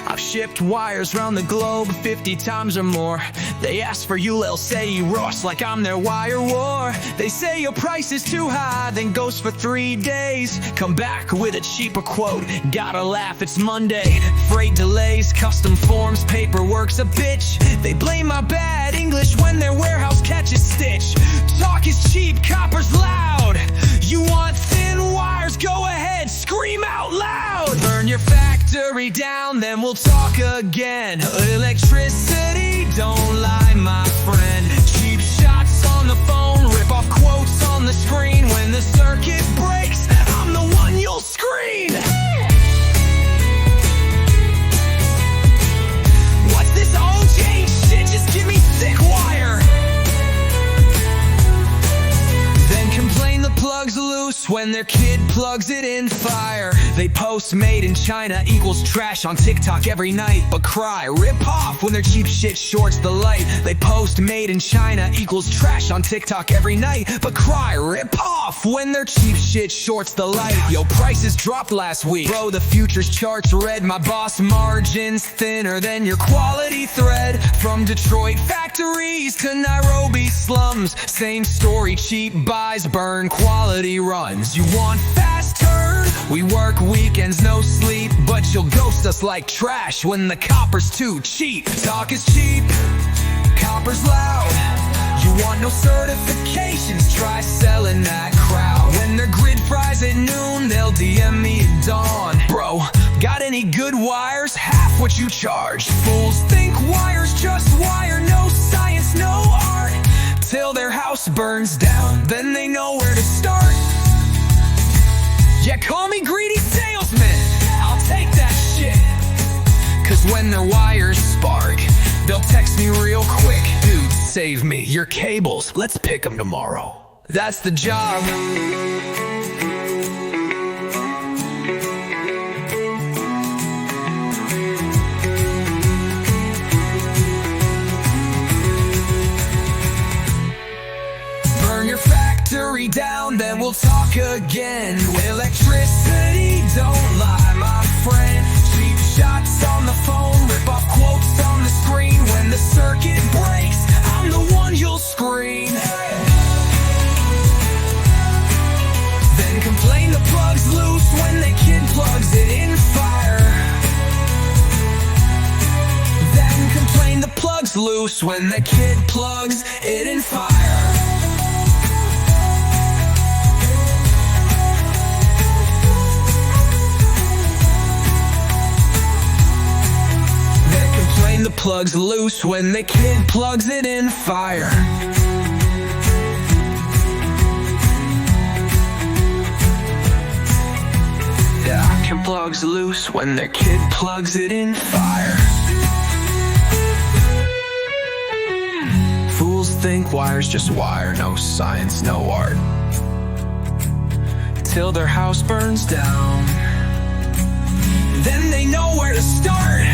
I've shipped wires round the globe 50 times or more. They ask for euros like I'm their wire war. They say your price is too high, then goes for 3 days. Come back with a cheaper quote, gotta laugh, it's Monday. Freight delays, custom forms, paperwork's a bitch. They blame my bad English when their warehouse catches stitch. Talk is cheap, copper's loud. You want thin wires, go ahead, scream out loud. Burn your factory down, then we'll talk again. Electricity, don't lie, my friend. Cheap shots on the phone, rip off quotes on the screen. When the circuit breaks, I'm the one you'll screen. What's this OJ shit? Just give me thick wire. Then complain the plug's loose when their kid plugs it in fire. They post made in China equals trash on TikTok every night, but cry, rip off when their cheap shit shorts the light. They post made in China equals trash on TikTok every night, but cry, rip off when their cheap shit shorts the light. Yo, prices dropped last week, bro, the futures charts red. My boss margins thinner than your quality thread. From Detroit factories to Nairobi slums, same story, cheap buys burn quality runs. You want fast turn? We work weekends, no sleep, but you'll ghost us like trash when the copper's too cheap. Talk is cheap, copper's loud. You want no certifications, try selling that crowd. When their grid fries at noon, they'll DM me at dawn. Bro, got any good wires? Half what you charge. Fools think wires just wire, no science, no art. Till their house burns down, then they know where to start. Yeah, call me greedy salesman, I'll take that shit. Cause when their wires spark, they'll text me real quick. Dude, save me your cables, let's pick them tomorrow. That's the job. Factory down, then we'll talk again. Electricity, don't lie, my friend. Cheap shots on the phone, rip off quotes on the screen. When the circuit breaks, I'm the one you'll screen. Then complain the plug's loose when the kid plugs it in fire. Then complain the plug's loose when the kid plugs it in fire. The plug's loose when the kid plugs it in fire. Yeah, plug's loose when the kid plugs it in fire. Fools think wires just wire, no science, no art. Till their house burns down, then they know where to start.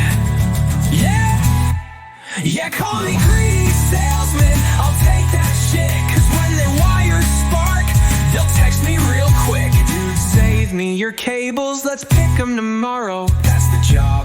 Yeah, call me greedy salesman, I'll take that shit. Cause when their wires spark, they'll text me real quick. Dude, save me your cables, let's pick them tomorrow. That's the job.